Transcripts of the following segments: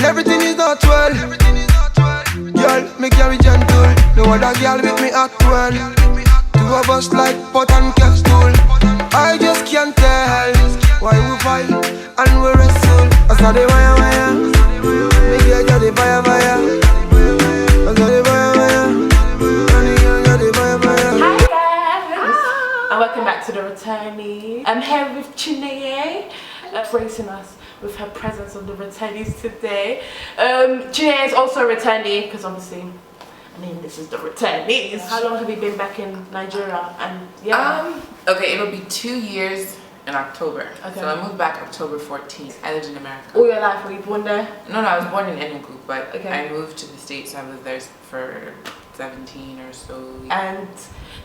Everything is not well. Girl, me carry gentle. No other girl with me act well. Two of us like pot and kettle. I just can't tell why we fight and we wrestle. I saw the wire. Me get you the fire. I saw the wire. Hi guys, and welcome back to the Returnee. I'm here with Chinenye, gracing us with her presence on the Returneez today. Chinenye is also a returnee because obviously, I mean, this is the Returneez. How long have you been back in Nigeria? And yeah. Okay, it'll be 2 years in October. Okay. So I moved back October 14th. I lived in America. All your life, were you born there? No, I was born in Enugu, but Okay. I moved to the States. So I lived there for 17 or so. And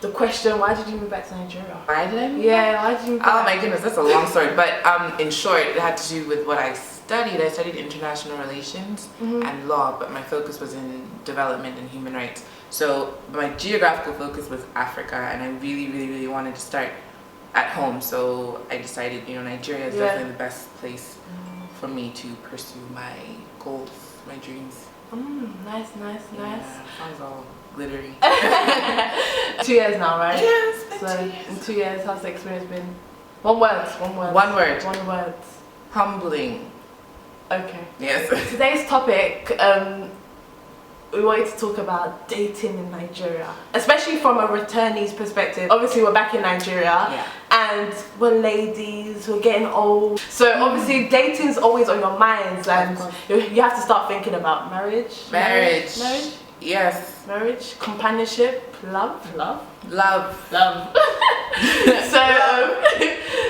the question, why did you move back to Nigeria? Why did I move Yeah, why did you move back? Oh my goodness, that's a long story. But in short, it had to do with what I studied. I studied international relations and law, but my focus was in development and human rights. So my geographical focus was Africa, and I really wanted to start at home. So I decided, Nigeria is definitely the best place for me to pursue my goals, my dreams. Nice. Yeah, sounds all glittery. 2 years now, right? Yes, So 2 years. in 2 years, how's the experience been? One word. One word. Humbling. Okay. Yes. Today's topic, we wanted to talk about dating in Nigeria, especially from a returnee's perspective. Obviously, we're back in Nigeria, and we're ladies, we're getting old. So obviously, dating's always on your minds, and you have to start thinking about marriage. Yes. Marriage, companionship, love.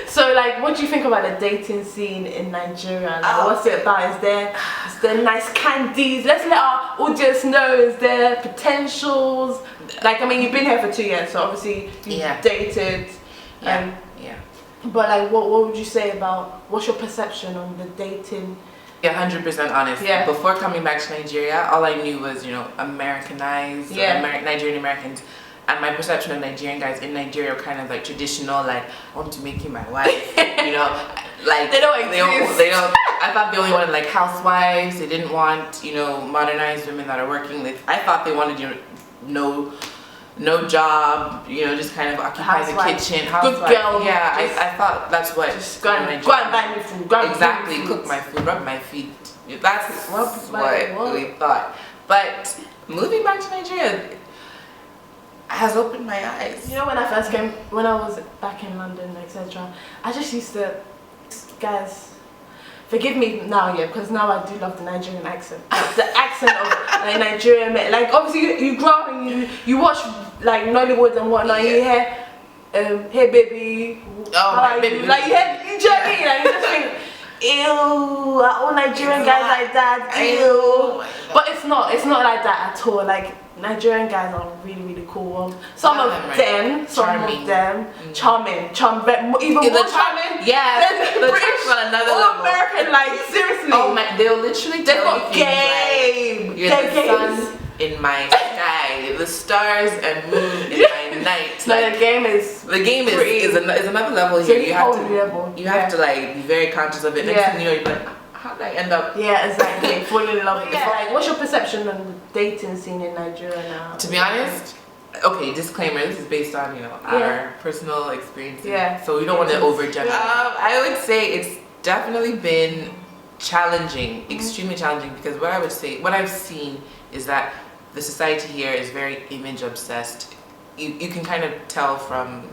So like, what do you think about the dating scene in Nigeria? Like, what's it about? Is there nice candies? Let's let our audience know. Is there potentials? Like, I mean, you've been here for 2 years, so obviously you've dated. Yeah. But like, what would you say about, what's your perception on the dating? 100% honest. Yeah. Before coming back to Nigeria, all I knew was, Americanized, Nigerian Americans. And my perception of Nigerian guys in Nigeria were kind of like traditional, like, I want to make you my wife, like they don't exist. They don't. I thought they only wanted like housewives. They didn't want, modernized women that are working. I thought they wanted, no job, just kind of occupy the kitchen. Good girl. Yeah, I thought that's what. Just go and buy me food. Exactly, cook my food, rub my feet. That's what we thought. But moving back to Nigeria has opened my eyes. When I first came, when I was back in London, etc., I just used to, guys, forgive me now, because now I do love the Nigerian accent. Like, the accent of like Nigerian, like obviously you grow up and you watch like Nollywood and whatnot. You hear, hey baby, how are you? Like you hear, you know what I mean? Like you just think, ew, are all Nigerian guys like that? Ew. But it's not like that at all. Like, Nigerian guys are really cool. Some of them, charming, even more charming. Yeah, the British on another level. American, like seriously. Oh my, they'll literally tell you game. Like, you're the sun in my sky, the stars and moon in my night. Like, the game is another level here. You have to like be very conscious of it. Next thing you know, you're like, how did I end up? Yeah, exactly. Falling in love with like, what's your perception on the dating scene in Nigeria now? To be honest, okay, disclaimer, this is based on, our personal experiences. Yeah. So we don't want to overgeneralize. I would say it's definitely been challenging, extremely challenging, because what I've seen is that the society here is very image obsessed. You can kind of tell from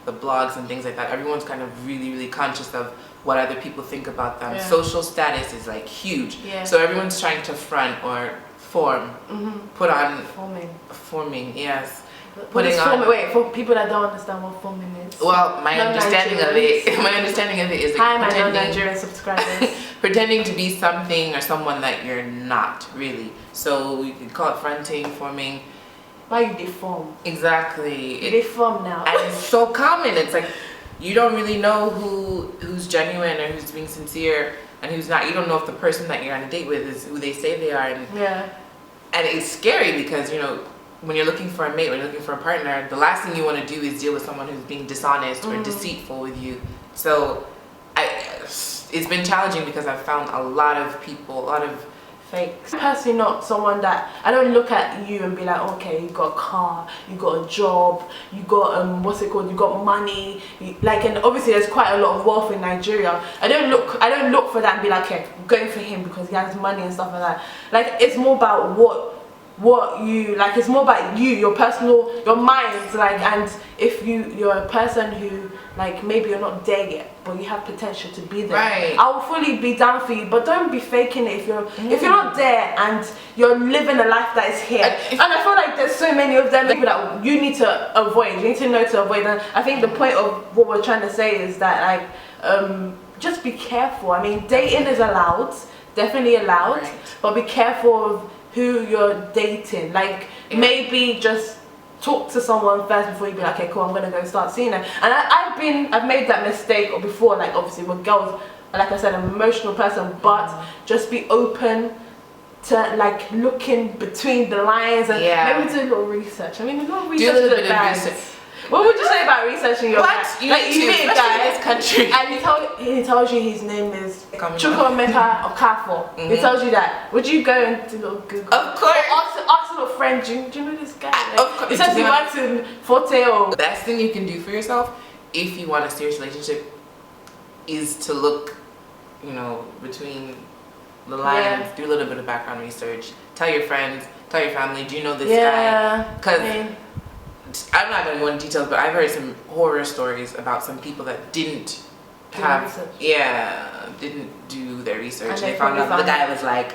the blogs and things like that. Everyone's kind of really conscious of what other people think about them. Social status is like huge. So everyone's trying to front or put on forming, yes. Wait, for people that don't understand what forming is. Well, my understanding of it is like my non-Nigerian subscribers. pretending to be something or someone that you're not really. So you could call it fronting, forming. Why you deform? Exactly. You deform now. And it's so common. It's like you don't really know who's genuine or who's being sincere and who's not. You don't know if the person that you're on a date with is who they say they are. And it's scary because, when you're looking for a mate, when you're looking for a partner, the last thing you want to do is deal with someone who's being dishonest or deceitful with you. So it's been challenging because I've found a lot of people, a lot of fake. I'm personally not someone that, I don't look at you and be like, okay, you got a car, you got a job, you got what's it called, you got money, like, and obviously there's quite a lot of wealth in Nigeria. I don't look for that and be like, okay, I'm going for him because he has money and stuff like that. Like, it's more about what you like, it's more about you, your personal, your mind, like, and if you're a person who, like, maybe you're not there yet but you have potential to be there, right, I will fully be down for you, but don't be faking it if you're not there and you're living a life that is here. And I feel like there's so many of them that you need to avoid, you need to know to avoid them. I think the point of what we're trying to say is that, like, just be careful. I mean, dating is allowed, definitely allowed, right, but be careful of who you're dating. Like, maybe just talk to someone first before you be like, okay, cool, I'm gonna go start seeing them. And I've made that mistake before, like, obviously with girls, like I said, I'm an emotional person, but just be open to, like, looking between the lines and maybe do a little research. I mean, a little research. Do a little bit of research. What would you say about researching your guy? You like, you meet a guy in this country, and he tells you his name is Chukwuemeka Okafor. He tells you that. Would you go and do a little Google? Of course. Or ask a little friend, do you know this guy? Like, of course. He says he works in Forte or... The best thing you can do for yourself, if you want a serious relationship, is to look, you know, between the lines, do a little bit of background research, tell your friends, tell your family, do you know this guy? Because I'm not going to go into details, but I've heard some horror stories about some people that didn't do their research, and they found out the guy was like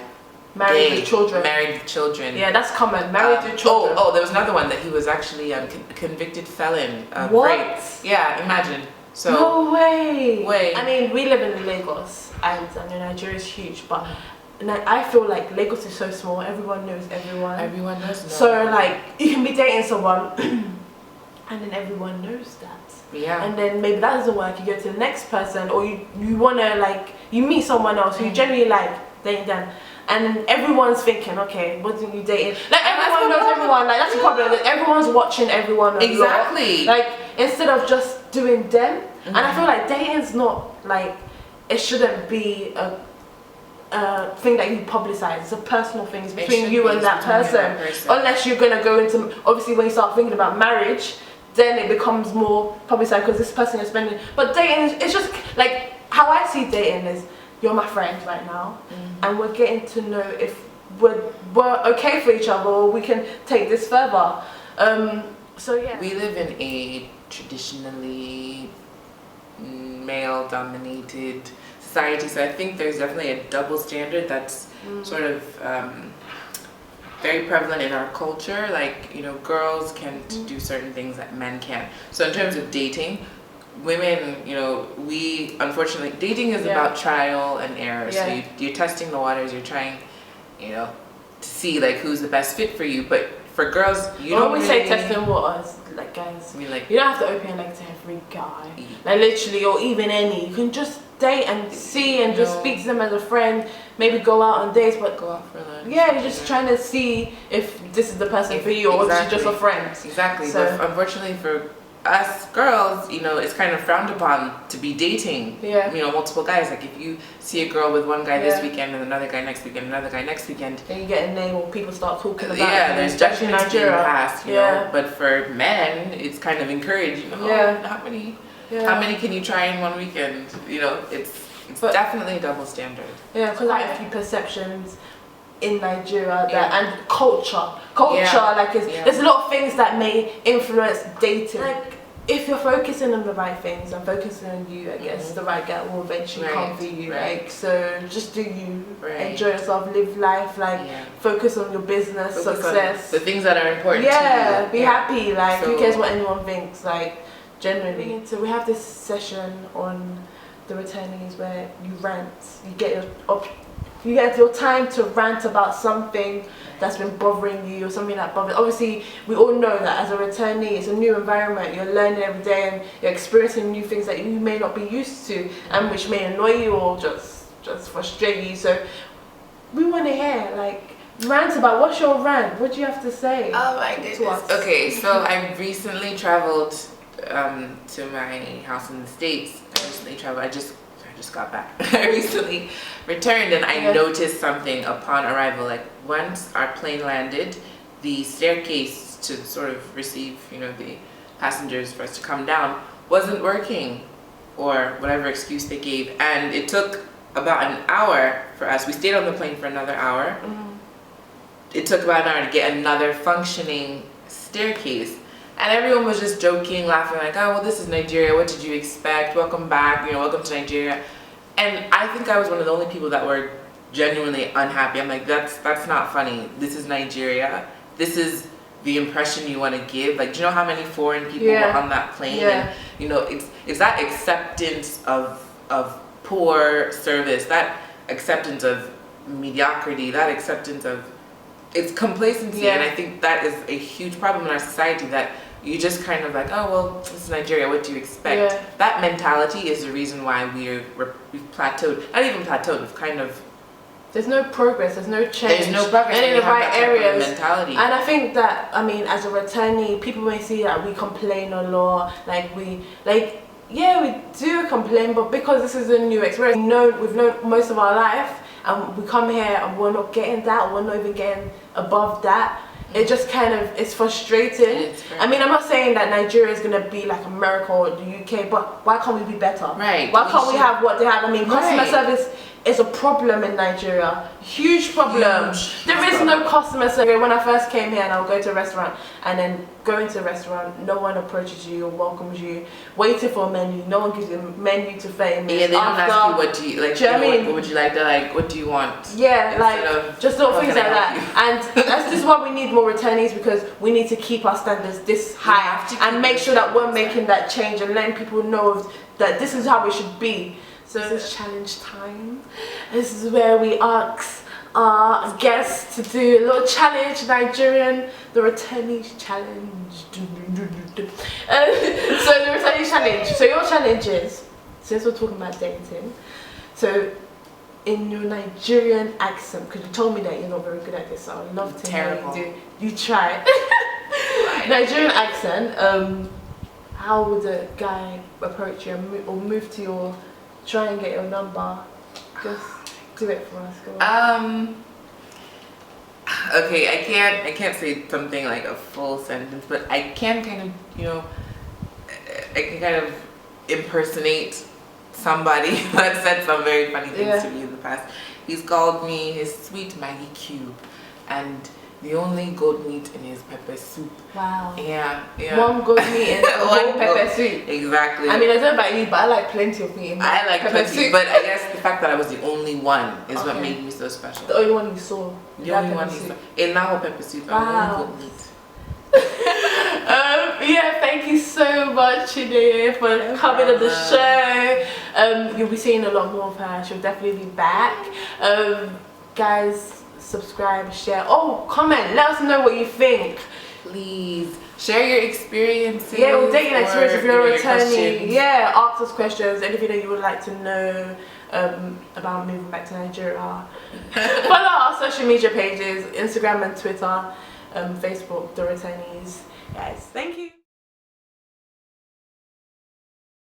married with children. Yeah, that's common. Married with children. Oh, there was another one that he was actually a convicted felon of what? rape. Yeah, imagine. So no way. I mean, we live in Lagos, and I know Nigeria is huge, but I feel like Lagos is so small. Everyone knows everyone. Everyone knows. So, like, you can be dating someone, and then everyone knows that. Yeah. And then maybe that doesn't work. You go to the next person, or you wanna, like, you meet someone else who you generally like, dating them, and everyone's thinking, okay, what are you dating? Like, everyone knows everyone. Like, that's the problem. Like, everyone's watching everyone. Exactly. Like, instead of just doing them. And I feel like dating's not, like, it shouldn't be a thing that you publicize. It's a personal thing. It's between you and that person. Unless you're gonna go into, obviously when you start thinking about marriage, then it becomes more publicized because this person is spending. But dating, it's just like, how I see dating is, you're my friend right now, and we're getting to know if we're okay for each other, or we can take this further. So yeah. We live in a traditionally male dominated society, so I think there's definitely a double standard that's sort of very prevalent in our culture. Like, you know, girls can't do certain things that men can. So in terms of dating, women, you know, we unfortunately, dating is about trial and error. So you're testing the waters, you're trying, you know, to see like who's the best fit for you. But for girls, you don't when we really say testing waters, like, guys, I mean, like, you don't have to open your leg to every guy, like, literally, or even any. You can just date and see and just speak to them as a friend, maybe go out on dates, but go out for lunch. Yeah, you're just trying to see if this is the person for you, or if it's just a friend. Exactly. So, but unfortunately for us girls, you know, it's kind of frowned upon to be dating, you know, multiple guys. Like, if you see a girl with one guy this weekend and another guy next weekend, another guy next weekend, then you get a name, or people start talking about it. Yeah, there's judgment being passed, you know. But for men, it's kind of encouraged, you know. How many can you try in one weekend? You know, it's definitely a double standard. Yeah, because I have a few perceptions in Nigeria that, and culture, like, there's a lot of things that may influence dating. Like, if you're focusing on the right things and focusing on you, I guess the right guy will eventually come for you. Like, so just do you, enjoy yourself, live life, like, focus on your business, success, the things that are important to you. Be happy. Like, who cares what anyone thinks? Like, generally. So we have this session on the Returneez where you rant, you get your time to rant about something that's been bothering you, or something that bothers. Obviously, we all know that as a returnee, it's a new environment. You're learning every day, and you're experiencing new things that you may not be used to, and which may annoy you or just frustrate you. So we want to hear, like, rant about. What's your rant? What do you have to say? Oh my goodness. Okay, so I recently traveled to my house in the States. I just just got back. I recently returned, and I noticed something upon arrival. Like once our plane landed, the staircase to sort of receive, you know, the passengers for us to come down wasn't working, or whatever excuse they gave, and it took about an hour for us. We stayed on the plane for another hour. It took about an hour to get another functioning staircase, and everyone was just joking, laughing, like, oh, well, this is Nigeria, what did you expect, welcome back, you know, welcome to Nigeria. And I think I was one of the only people that were genuinely unhappy. I'm like, that's not funny. This is Nigeria. This is the impression you want to give. Like, do you know how many foreign people were on that plane? And, you know, it's that acceptance of poor service, that acceptance of mediocrity, that acceptance of it's complacency. And I think that is a huge problem in our society, that you just kind of like, oh, well, this is Nigeria, what do you expect? That mentality is the reason why we've plateaued. Not even plateaued, we've kind of, there's no progress, there's no change. There's no progress and in the right areas. Mentality. And I think that, I mean, as a returnee, people may see that we complain a lot, yeah, we do complain, but because this is a new experience, we've known most of our life, and we come here and we're not getting that, we're not even getting above that. It just kind of, it's frustrating. I mean, I'm not saying that Nigeria is going to be like America or the UK, but why can't we be better? Right. Why can't we have what they have? I mean, customer service is a problem in Nigeria. Huge problem. There is no customer service. When I first came here and I'll go to a restaurant, and then going to a restaurant, no one approaches you or welcomes you, waiting for a menu, no one gives you a menu to 30 minutes. Yeah, they don't ask you what do you like, what would you like, they're like, what do you want? Yeah, like just little things like that. And this is why we need more returnees, because we need to keep our standards this high and make sure that we're making that change and letting people know that this is how it should be. So this is challenge time. This is where we ask our guests to do a little challenge, the Returneez challenge. So the Returneez challenge. So your challenge is, since we're talking about dating, so in your Nigerian accent, because you told me that you're not very good at this, so I'd love to hear you do. You try. Nigerian accent. How would a guy approach you or move to your? Try and get your number. Just do it for us. Go on. Okay, I can't say something like a full sentence, but I can kind of, you know, I can kind of impersonate somebody that said some very funny things to me in the past. He's called me his sweet Maggie cube, and the only goat meat in his pepper soup. Wow. Yeah. One goat meat in one pepper soup. Exactly. I mean, I don't know about you, but I like plenty of meat in I like pepper soup. But I guess the fact that I was the only one is what made me so special. The only one you saw. The only one you saw. In that whole pepper soup, wow. Goat meat. Yeah, thank you so much, Chinenye, for coming on the show. You'll be seeing a lot more of her. She'll definitely be back. Guys, subscribe, share, comment, let us know what you think. Please share your experiences. Yeah, we'll dating experience if you're a returnee. Yeah, ask us questions, anything that you would like to know about moving back to Nigeria. Follow our social media pages, Instagram and Twitter, Facebook, TheReturneez. Guys, thank you.